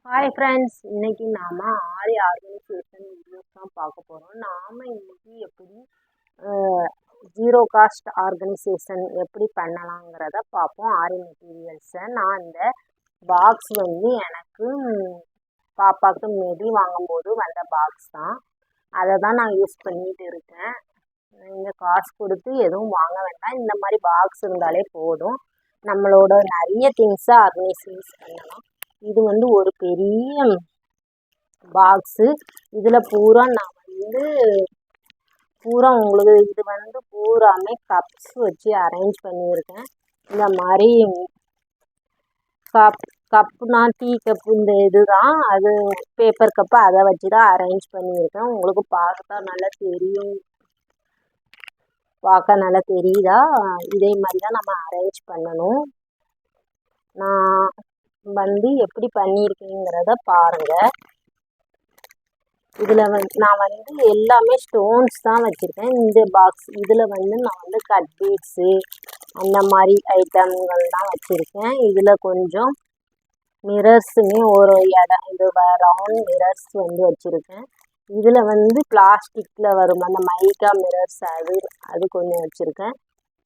Hi friends, இன்னைக்கு நாம ஆரி organisation videos தான் பார்க்க போகிறோம். இன்னைக்கு எப்படி ஜீரோ காஸ்ட் ஆர்கனைசேஷன் எப்படி பண்ணலாங்கிறத பார்ப்போம். ஆரி மெட்டீரியல்ஸை நான் இந்த பாக்ஸ் எனக்கு பாப்பாவுக்கு மெடி வாங்கும்போது வந்த பாக்ஸ் தான். அதை தான் நான் யூஸ் பண்ணிட்டு இருக்கேன். இந்த காசு கொடுத்து எதுவும் வாங்க வேண்டாம், இந்த மாதிரி பாக்ஸ் இருந்தாலே போதும். நம்மளோட நிறைய திங்ஸை ஆர்கனைஸ் பண்ணலாம். இது ஒரு பெரிய பாக்ஸு. இதில் பூரா நான் பூரா உங்களுக்கு இது பூராமே கப்ஸ் வச்சு அரேஞ்ச் பண்ணியிருக்கேன். இந்த மாதிரி கப்புனா டீ கப்பு, இந்த இதுதான் அது பேப்பர் கப்பு, அதை வச்சு தான் அரேஞ்ச் பண்ணியிருக்கேன். உங்களுக்கு பார்க்க நல்லா தெரியுதா? இதே மாதிரி தான் நம்ம அரேஞ்ச் பண்ணணும். நான் எப்படி பண்ணியிருக்கேங்கிறத பாருங்கள். இதில் நான் எல்லாமே ஸ்டோன்ஸ் தான் வச்சுருக்கேன். இந்த பாக்ஸ் இதில் நான் கட் பீட்ஸு அந்த மாதிரி ஐட்டம்கள் தான் வச்சுருக்கேன். இதில் கொஞ்சம் மிரர்ஸுமே ஒரு இடம், இது ரவுண்ட் மிரர்ஸ் வச்சுருக்கேன். இதில் பிளாஸ்டிக்கில் வரும் அந்த மைக்கா மிரர்ஸ், அது கொஞ்சம் வச்சுருக்கேன்.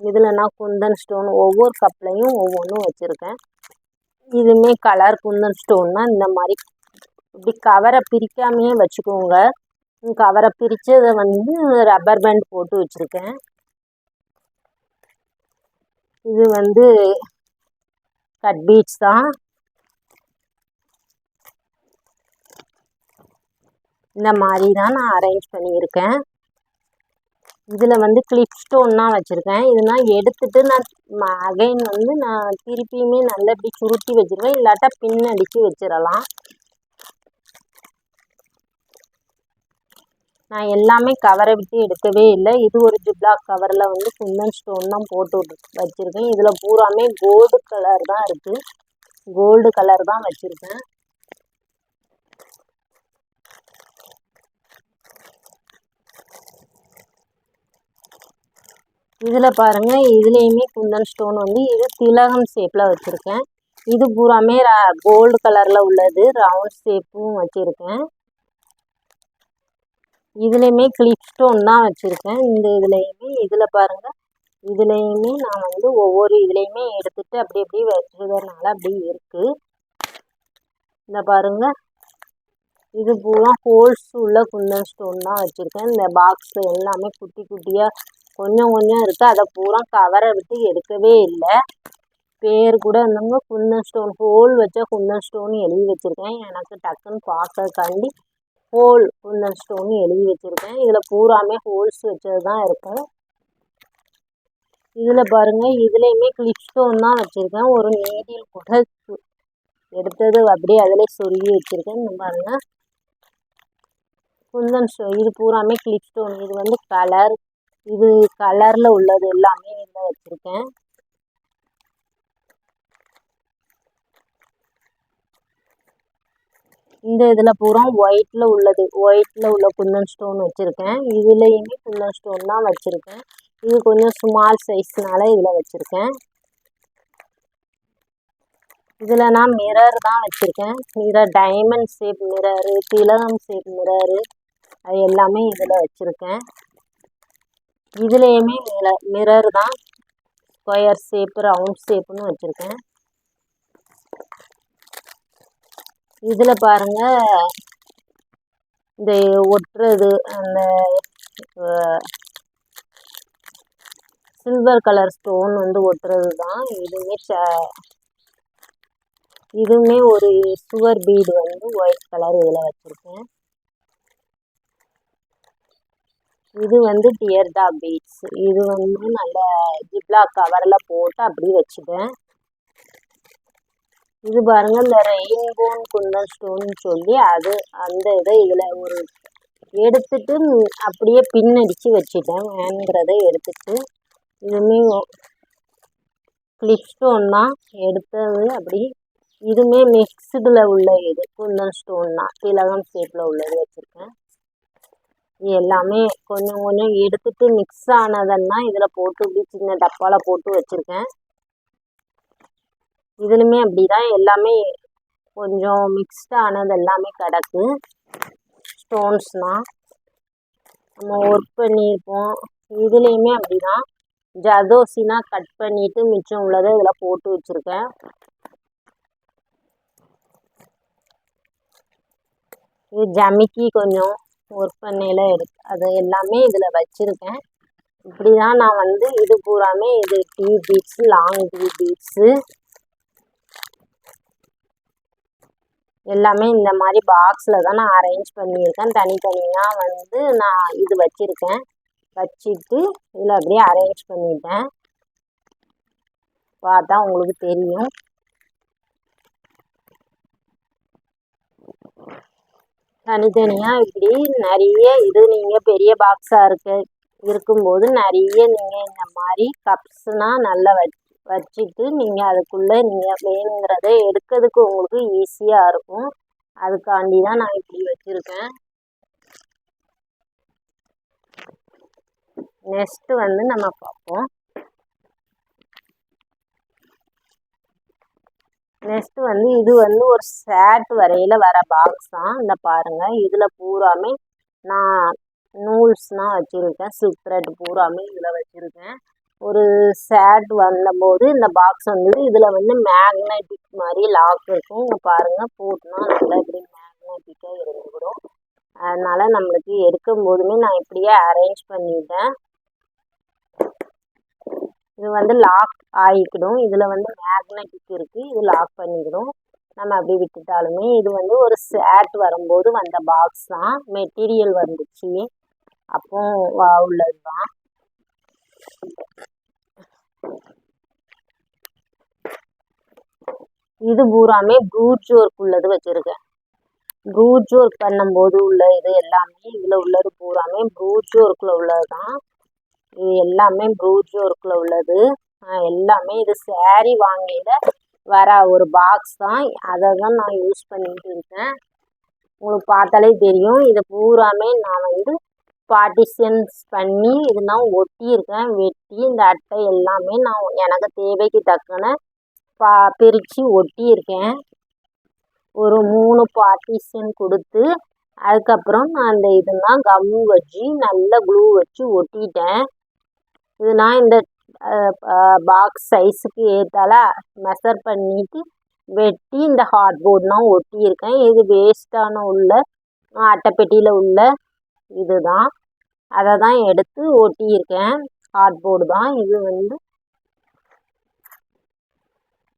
இதில் நான் குந்தன் ஸ்டோன் ஒவ்வொரு கப்லையும் ஒவ்வொன்றும் வச்சுருக்கேன். இதுவுமே கலர் குந்தன் ஸ்டோன்னா இந்த மாதிரி இப்படி கவரை பிரிக்காமையே வச்சுக்கோங்க. கவரை பிரித்ததை ரப்பர் பேண்ட் போட்டு வச்சுருக்கேன். இது கட் பீட்ஸ் தான். இந்த மாதிரி தான் நான் அரேஞ்ச் பண்ணியிருக்கேன். இதில் கிளிப் ஸ்டோன் தான் வச்சுருக்கேன். இதெல்லாம் எடுத்துட்டு நான் அகைன் நான் திருப்பியுமே நல்லா இப்படி சுருட்டி வச்சுருவேன், இல்லாட்டா பின் அடித்து வச்சிடலாம். நான் எல்லாமே கவரை விட்டு எடுக்கவே இல்லை. இது ஒரு ஜிப்லாக் கவரில் குந்தன் ஸ்டோன் தான் போட்டு வச்சுருக்கேன். இதில் பூராமே கோல்டு கலர் தான் இருக்குது. கோல்டு கலர் தான் வச்சுருக்கேன். இதில் பாருங்கள், இதுலேயுமே குந்தன் ஸ்டோன் இது திலகம் ஷேப்பில் வச்சுருக்கேன். இது பூராமே கோல்டு கலரில் உள்ளது, ரவுண்ட் ஷேப்பும் வச்சுருக்கேன். இதுலேயுமே கிளிப் ஸ்டோன் தான் வச்சுருக்கேன். இதில் பாருங்கள், இதுலேயுமே நான் ஒவ்வொரு இதுலேயுமே எடுத்துகிட்டு அப்படி அப்படி வச்சுருக்கிறதுனால அப்படி இருக்குது. இந்த பாருங்கள், இது பூரா ஹோல்ஸ் உள்ள குந்தன் ஸ்டோன் தான் வச்சுருக்கேன். இந்த பாக்ஸில் எல்லாமே குட்டி குட்டியாக கொஞ்சம் இருக்குது. அதை பூரா கவரை விட்டு எடுக்கவே இல்லை. பேர் கூட குந்தன் ஸ்டோன், ஹோல் வச்ச குந்தன் ஸ்டோன் எழுதி வச்சுருக்கேன். எனக்கு டக்குன்னு பார்க்கறதுக்காண்டி ஹோல் குந்தன் ஸ்டோன் எழுதி வச்சுருக்கேன். இதில் பூராமே ஹோல்ஸ் வச்சது தான் இருக்கும். இதில் பாருங்கள், இதுலேயுமே கிளிப் ஸ்டோன் தான் வச்சுருக்கேன். ஒரு நீடில் கூட எடுத்தது அப்படியே அதிலே சொருகி வச்சுருக்கேன். இந்த பாருங்கள், குந்தன் ஸ்டோன் இது பூராமே கிளிப் ஸ்டோன். இது கலர், இது கலரில் உள்ளது எல்லாமே இதில் வச்சுருக்கேன். இந்த இதில் பூரா ஒயிட்டில் உள்ள குந்தன் ஸ்டோன் வச்சுருக்கேன். இதுலேயுமே குந்தன் ஸ்டோன் தான் வச்சுருக்கேன். இது கொஞ்சம் ஸ்மால் சைஸ்னால இதில் வச்சுருக்கேன். இதில் நான் மிரர் தான் வச்சுருக்கேன். மிரர் டைமண்ட் ஷேப் மிரரு, திலகம் ஷேப் மிரரு, அது எல்லாமே இதில் வச்சுருக்கேன். இதுலேயுமே மிரர் தான், ஸ்கொயர் ஷேப்பு, ரவுண்ட் ஷேப்புன்னு வச்சுருக்கேன். இதில் பாருங்கள், இந்த ஒட்டுறது அந்த சில்வர் கலர் ஸ்டோன் ஒட்டுறது தான். இதுவுமே ஒரு சுவர் பீடு ஒயிட் கலர் இதில் வச்சுருக்கேன். இது டியர்டா பீட்ஸ். இது நல்ல ஜிப்லாக் கவரில் போட்டு அப்படி வச்சுட்டேன். இது பாருங்கள், இந்த ரெயின்போன் குந்தன் ஸ்டோன்னு சொல்லி அந்த இதை இதில் ஒரு எடுத்துட்டு அப்படியே பின்னடிச்சு வச்சுட்டேன். வேணுங்கிறத எடுத்துட்டு இதுவுமே கிளிப் ஸ்டோன் தான் எடுத்தது. அப்படி இதுவுமே மிக்ஸ்டில் உள்ள இது குந்தன் ஸ்டோன் தான், திலகம் ஷேப்பில் உள்ளது வச்சுருக்கேன். இது எல்லாமே கொஞ்சம் கொஞ்சம் எடுத்துட்டு மிக்ஸ் ஆனதெல்லாம் இதில் போட்டு இப்படி சின்ன டப்பாவில் போட்டு வச்சுருக்கேன். இதுலையுமே அப்படி தான் எல்லாமே கொஞ்சம் மிக்ஸ்டானது எல்லாமே கிடக்கு. ஸ்டோன்ஸ்னால் நம்ம ஒர்க் பண்ணியிருப்போம். இதுலேயுமே அப்படிதான் ஜதோசினா கட் பண்ணிவிட்டு மிச்சம் உள்ளதை இதில் போட்டு வச்சுருக்கேன். இது ஜமிக்கி கொஞ்சம் ஒர்க் பண்ணையில் அது எல்லாமே இதில் வச்சுருக்கேன். இப்படி தான் நான் வந்து இது பூராமே இது tea beads, long tea beads எல்லாமே இந்த மாதிரி பாக்ஸில் தான் நான் அரேஞ்ச் பண்ணியிருக்கேன். தனித்தனியாக வந்து நான் இது வச்சுருக்கேன். வச்சுட்டு இதில் அப்படியே அரேஞ்ச் பண்ணிட்டேன். பார்த்தா உங்களுக்கு தெரியும். தனித்தனியாக இப்படி நிறைய இது நீங்கள் பெரிய பாக்ஸாக இருக்கும்போது நிறைய நீங்கள் இந்த மாதிரி கப்ஸ்னால் நல்லா வச்சுட்டு நீங்கள் அதுக்குள்ளே நீங்கள் வேணுங்கிறத எடுக்கிறதுக்கு உங்களுக்கு ஈஸியாக இருக்கும். அதுக்காண்டி தான் நான் இப்படி வச்சுருக்கேன். நெக்ஸ்ட்டு வந்து நம்ம பார்ப்போம். நெக்ஸ்ட்டு வந்து இது வந்து ஒரு சேட் வரையில் வர பாக்ஸ் தான். இந்த பாருங்கள், இதில் பூராமே நான் நூல்ஸ்னால் வச்சுருக்கேன். சில்க் த்ரெட் பூராமே இதில் வச்சுருக்கேன். ஒரு சேட் வந்தபோது இந்த பாக்ஸ் வந்து இதில் வந்து மேக்னெட்டிக் மாதிரி லாக் இருக்கும். இங்கே பாருங்கள், போட்டுனா நல்லா இப்படி மேக்னெட்டிக்காக இருந்துவிடும். அதனால் நம்மளுக்கு எடுக்கும் போதுமே நான் இப்படியே அரேஞ்ச் பண்ணிட்டேன். இது வந்து லாக் ஆகிக்கிடும். இதில் வந்து மேக்னெட்டிக் இருக்குது, இது லாக் பண்ணிக்கிடும். நம்ம அப்படி விட்டுட்டாலுமே இது வந்து ஒரு சேட் வரும்போது வந்த பாக்ஸ் தான். மெட்டீரியல் வந்துச்சு அப்போ உள்ளது தான். இது பூராமே ப்ரூச் ஒர்க் உள்ளது வச்சுருக்கேன். ப்ரூச் ஒர்க் பண்ணும்போது உள்ள இது எல்லாமே இதில் உள்ளது பூராமே ப்ரூச் ஒர்க்கில் உள்ளது தான். இது எல்லாமே ப்ரூச் ஒர்க்கில் உள்ளது. எல்லாமே இது சேரீ வாங்கையில் வர ஒரு பாக்ஸ் தான். அதை தான் நான் யூஸ் பண்ணிகிட்டு இருக்கேன். உங்களுக்கு பார்த்தாலே தெரியும். இது பூராமே நான் வந்து பார்ட்டிஷன்ஸ் பண்ணி இது நான் ஒட்டியிருக்கேன். வெட்டி இந்த அட்டை எல்லாமே நான் எனக்கு தேவைக்கு தக்கன பிரித்து ஒட்டியிருக்கேன். ஒரு 3 பார்ட்டிஷன் கொடுத்து அதுக்கப்புறம் நான் அந்த இதெல்லாம் கம்மு வச்சு நல்ல க்ளூ வச்சு ஒட்டிட்டேன். இது நான் இந்த பாக்ஸ் சைஸுக்கு ஏற்றால மெஷர் பண்ணிவிட்டு வெட்டி இந்த ஹார்ட்போர்ட்லாம் ஒட்டியிருக்கேன். இது வேஸ்ட்டான உள்ள அட்டைப்பெட்டியில் உள்ள இது தான். அதை தான் எடுத்து ஒட்டியிருக்கேன். ஹார்ட்போர்டு தான் இது. வந்து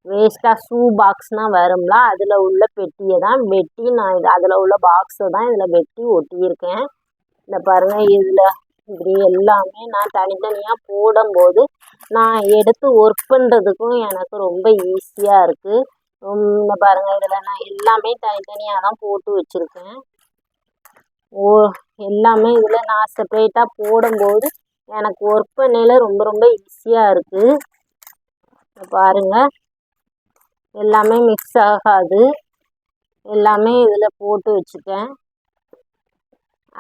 வேஸ்ட்டாக ஷூ பாக்ஸ்னால் வரும்ல, அதில் உள்ள பெட்டியை தான் வெட்டி நான் இது அதில் உள்ள பாக்ஸை தான் இதில் வெட்டி ஒட்டியிருக்கேன். இந்த பாருங்கள், இதில் இப்படி எல்லாமே நான் தனித்தனியாக போடும்போது நான் எடுத்து ஒர்க் பண்ணுறதுக்கும் எனக்கு ரொம்ப ஈஸியாக இருக்குது. இந்த பாருங்கள், இதில் நான் எல்லாமே தனித்தனியாக தான் போட்டு வச்சுருக்கேன். எல்லாமே இதில் நான் செப்பரேட்டாக போடும்போது எனக்கு ஒர்க் பண்ணையில் ரொம்ப ரொம்ப ஈஸியாக இருக்குது. பாருங்கள், எல்லாமே மிக்ஸ் ஆகாது. எல்லாமே இதில் போட்டு வச்சுட்டேன்.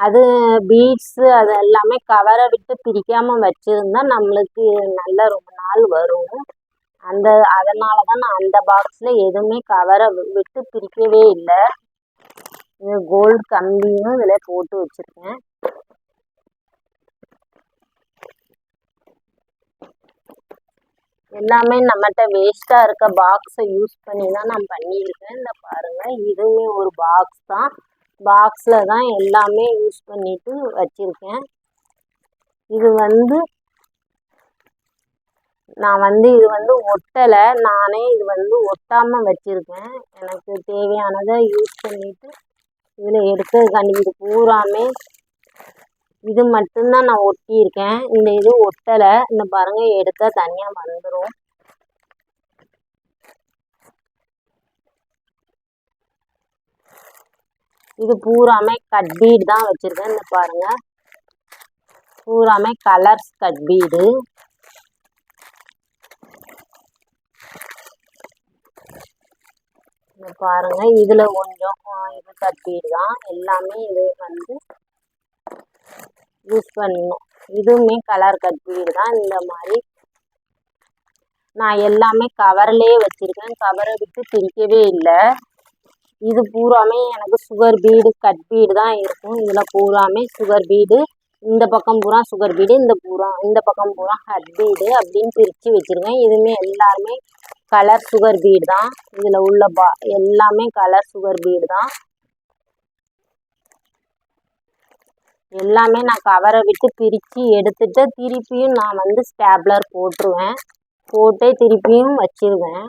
அது பீட்ஸு அது எல்லாமே கவரை விட்டு பிரிக்காமல் வச்சுருந்தா நம்மளுக்கு நல்ல ரொம்ப நாள் வரும். அதனால தான் நான் அந்த பாக்ஸில் எதுவுமே கவரை விட்டு பிரிக்கவே இல்லை. இது கோல்டு கம்பியும் இதில் போட்டு வச்சுருக்கேன். எல்லாமே நம்மகிட்ட வேஸ்ட்டாக இருக்க பாக்ஸை யூஸ் பண்ணி தான் நான் பண்ணியிருக்கேன். இந்த பாருங்கள், இதுவுமே ஒரு பாக்ஸ் தான். பாக்ஸில் தான் எல்லாமே யூஸ் பண்ணிவிட்டு வச்சுருக்கேன். இது வந்து நான் வந்து இது வந்து ஒட்டலை, நானே இது வந்து ஒட்டாமல் வச்சுருக்கேன். எனக்கு தேவையானதை யூஸ் பண்ணிவிட்டு இதில் எடுக்கிறதுக்காண்டி இது பூராமே இது மட்டும்தான் நான் ஒட்டியிருக்கேன். இந்த இது ஒட்டலை. இந்த பாருங்கள், எடுத்தால் தனியாக வந்துடும். இது பூராமே கட் பீடு தான் வச்சுருக்கேன். இந்த பாருங்கள், பூராமே கலர்ஸ் கட் பீடு. இந்த பாருங்கள், இதில் கொஞ்சம் இது கட் பீடு தான். எல்லாமே இது வந்து யூஸ் பண்ணணும். இதுவுமே கலர் கட் பீடு தான். இந்த மாதிரி நான் எல்லாமே கவர்லேயே வச்சுருக்கேன். கவரை விட்டு பிரிக்கவே இல்லை. இது பூராமே எனக்கு சுகர் பீடு கட் பீடு தான் இருக்கும். இதில் பூராமே சுகர் பீடு, இந்த பக்கம் பூரா சுகர் பீடு, இந்த பக்கம் பூரா கட் பீடு அப்படின்னு பிரித்து வச்சுருக்கேன். இதுவுமே எல்லாருமே கலர் சுகர் பீடு தான். இதில் உள்ள எல்லாமே கலர் சுகர் பீடு தான். எல்லாமே நான் கவரை விட்டு பிரித்து எடுத்துட்டு திருப்பியும் நான் வந்து ஸ்டாப்லர் போட்டுருவேன். போட்டு திருப்பியும் வச்சிருவேன்.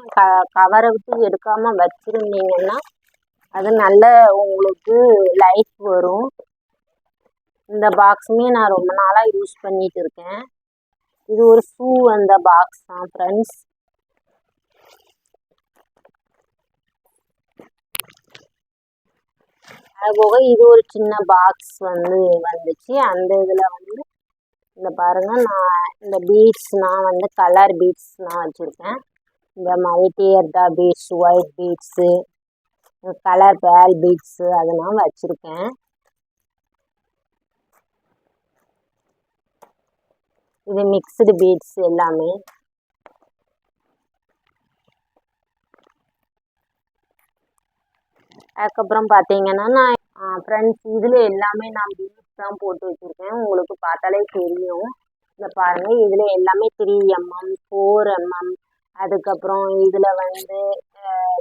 கவரை விட்டு எடுக்காமல் வச்சுருந்தீங்கன்னா அது நல்ல உங்களுக்கு லைஃப் வரும். இந்த பாக்ஸுமே நான் ரொம்ப நாளாக யூஸ் பண்ணிட்டு இருக்கேன். இது ஒரு ஷூ அந்த பாக்ஸ் தான் ஃப்ரெண்ட்ஸ். அதுபோக இது ஒரு சின்ன பாக்ஸ் வந்துச்சு. அந்த இதில் வந்து இந்த பாருங்கள், நான் இந்த பீட்ஸ் நான் வந்து கலர் பீட்ஸ் நான் வச்சுருக்கேன். இந்த மாதிரி டியர்டா பீட்ஸ், ஒயிட் பீட்ஸு, கலர் பேல் பீட்ஸு அதெல்லாம் வச்சுருக்கேன். இது மிக்ஸ்டு பீட்ஸ் எல்லாமே. அதுக்கப்புறம் பார்த்தீங்கன்னா நான் ஃப்ரெண்ட்ஸ் இதில் எல்லாமே நான் பீட்ஸ் தான் போட்டு வச்சுருக்கேன். உங்களுக்கு பார்த்தாலே தெரியும். இந்த பாருங்கள், இதில் எல்லாமே 3mm 4mm, அதுக்கப்புறம் இதில் வந்து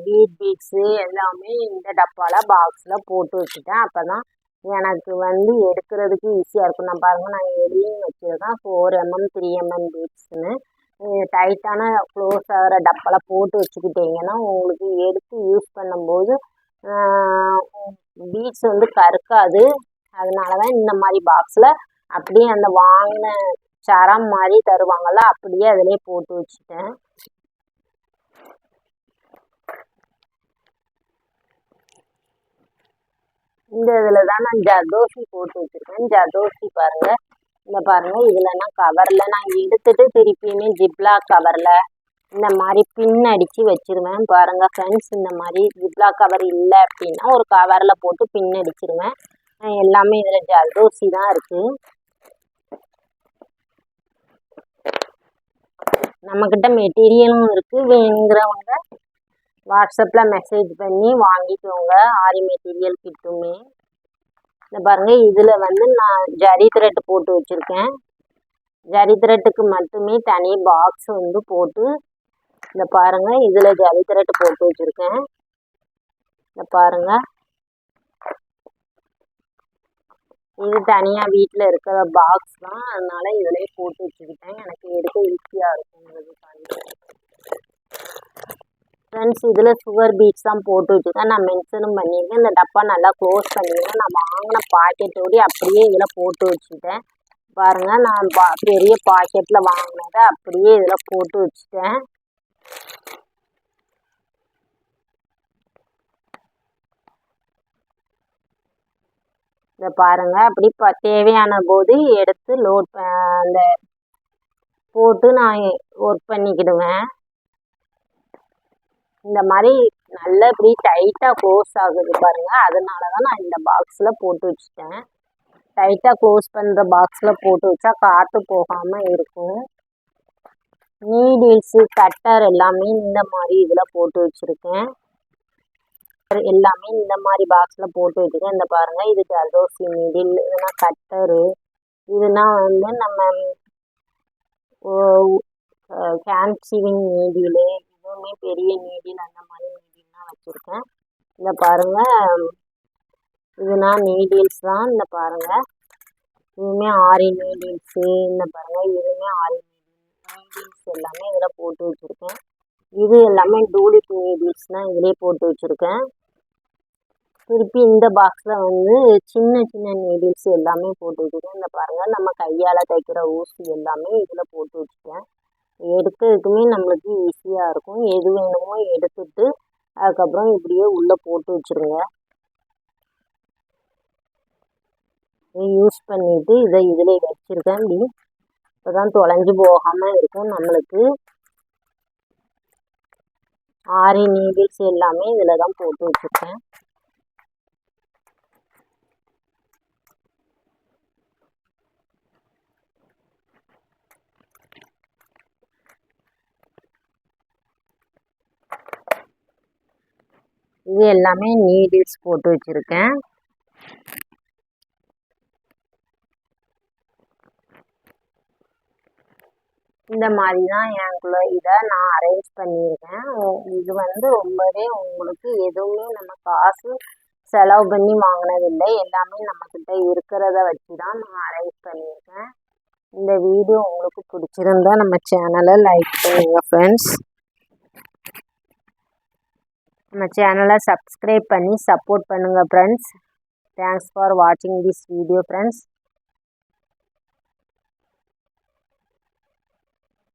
வீட் பீட்ஸு எல்லாமே இந்த டப்பாவில் பாக்ஸில் போட்டு வச்சுட்டேன். அப்போ தான் எனக்கு வந்து எடுக்கிறதுக்கு ஈஸியாக இருக்கும். நான் பாருங்கள், நான் எதையும் வச்சுருக்கேன் 4mm 3mm பீட்ஸுன்னு. டைட்டான க்ளோஸ் ஆகிற டப்பாவில் போட்டு வச்சுக்கிட்டிங்கன்னா உங்களுக்கு எடுத்து யூஸ் பண்ணும்போது பீட்ஸ் வந்து கருக்காது. அதனால தான் இந்த மாதிரி பாக்ஸில் அப்படியே அந்த வாங்கின சரம் மாதிரி தருவாங்கள்ல, அப்படியே அதிலே போட்டு வச்சுட்டேன். இந்த இதில் தான் நான் ஜர்தோசி போட்டு வச்சுருக்கேன். ஜர்தோசி பாருங்கள், இந்த பாருங்கள், இதில் நான் கவரில் நான் எடுத்துட்டு திருப்பியுமே ஜிப்லாக் கவரில் இந்த மாதிரி பின் அடித்து வச்சுருவேன். பாருங்கள் ஃப்ரெண்ட்ஸ், இந்த மாதிரி ஜிப்லாக் கவர் இல்லை அப்படின்னா ஒரு கவரில் போட்டு பின் அடிச்சிருவேன். எல்லாமே இதில் ஜர்தோசி தான் இருக்குது. நம்மக்கிட்ட மெட்டீரியலும் இருக்குது. வேணுங்கிறவங்க வாட்ஸ்அப்பில் மெசேஜ் பண்ணி வாங்கிக்கோங்க. ஆரி மெட்டீரியல் கிட்டுமே. இந்த பாருங்கள், இதில் வந்து நான் ஜரி த்ரெட் போட்டு வச்சுருக்கேன். ஜரி த்ரெட்டுக்கு மட்டுமே தனி பாக்ஸ் வந்து போட்டு இந்த பாருங்கள், இதில் ஜரி த்ரெட் போட்டு வச்சுருக்கேன். இந்த பாருங்கள், இது தனியாக வீட்டில் இருக்கிற பாக்ஸ் தான். அதனால இதிலே போட்டு வச்சுக்கிட்டேன். எனக்கு எடுக்க ஈஸியாக இருக்குங்கிறதுக்காண்டி. ஃப்ரெண்ட்ஸ், இதில் சுகர் பீட்ஸ் தான் போட்டு வச்சுருக்கேன். நான் மென்ஷனும் பண்ணியிருக்கேன். இந்த டப்பா நல்லா க்ளோஸ் பண்ணிடுறேன். நான் வாங்கின பாக்கெட்டோடி அப்படியே இதில் போட்டு வச்சுட்டேன். பாருங்கள், நான் பெரிய பாக்கெட்டில் வாங்கினதை அப்படியே இதில் போட்டு வச்சுட்டேன். இதை பாருங்கள், அப்படி தேவையான போது எடுத்து அந்த போட்டு நான் ஒர்க் பண்ணிக்கிடுவேன். இந்த மாதிரி நல்லா இப்படி டைட்டாக க்ளோஸ் ஆகுது பாருங்கள். அதனால தான் நான் இந்த பாக்ஸில் போட்டு வச்சுட்டேன். டைட்டாக க்ளோஸ் பண்ணுற பாக்ஸில் போட்டு வச்சா காற்று போகாமல் இருக்கும். நீடில்ஸு கட்டர் எல்லாமே இந்த மாதிரி இதில் போட்டு வச்சுருக்கேன். எல்லாமே இந்த மாதிரி பாக்ஸில் போட்டு வச்சுருக்கேன். இந்த பாருங்கள், இது ஜர்தோசி நீடில், இதுனா கட்டரு, இதுனா வந்து நம்ம கேன்சிவிங் நீடிலு, இதுவுமே பெரிய நீடில் அந்த மாதிரி நீடில்லாம் வச்சுருக்கேன். இந்த பாருங்கள், இதுனா நீடில்ஸ் தான். இந்த பாருங்கள், இதுவுமே ஆரி நீடில்ஸு. இந்த பாருங்கள், இதுவுமே ஆரி நீடில்ஸ் எல்லாமே இதில் போட்டு வச்சுருக்கேன். இது எல்லாமே டூலிப் நீடில்ஸ் தான் இதிலே போட்டு வச்சுருக்கேன். திருப்பி இந்த பாக்ஸில் வந்து சின்ன சின்ன நீடில்ஸ் எல்லாமே போட்டு வச்சுருக்கேன். இந்த பாருங்கள், நம்ம கையால் தைக்கிற ஊசி எல்லாமே இதில் போட்டு வச்சுட்டேன். எடுக்கிறதுக்குமே நம்மளுக்கு ஈஸியாக இருக்கும். எது வேணுமோ எடுத்துட்டு அதுக்கப்புறம் இப்படியே உள்ளே போட்டு வச்சுருங்க. யூஸ் பண்ணிவிட்டு இதை இதில் வச்சுருக்கேன். இப்படி இப்போ தான் தொலைஞ்சு போகாமல் இருக்கும் நம்மளுக்கு. ஆரி நீடில்ஸ் எல்லாமே இதில் தான் போட்டு வச்சுருக்கேன். இது எல்லாமே நீடில்ஸ் போட்டு வச்சுருக்கேன். இந்த மாதிரி தான் எனக்குள்ள இதை நான் அரேஞ்ச் பண்ணியிருக்கேன். இது வந்து ரொம்பவே உங்களுக்கு எதுவுமே நம்ம காசு செலவு பண்ணி வாங்கினதில்லை. எல்லாமே நம்மக்கிட்ட இருக்கிறத வச்சு தான் நான் அரேஞ்ச் பண்ணியிருக்கேன். இந்த வீடியோ உங்களுக்கு பிடிச்சிருந்தா நம்ம சேனலை லைக் பண்ணுங்கள் ஃப்ரெண்ட்ஸ். நம்ம சேனலை சப்ஸ்கிரைப் பண்ணி சப்போர்ட் பண்ணுங்கள் ஃப்ரெண்ட்ஸ். தேங்க்ஸ் ஃபார் வாட்சிங் திஸ் வீடியோ ஃப்ரெண்ட்ஸ்.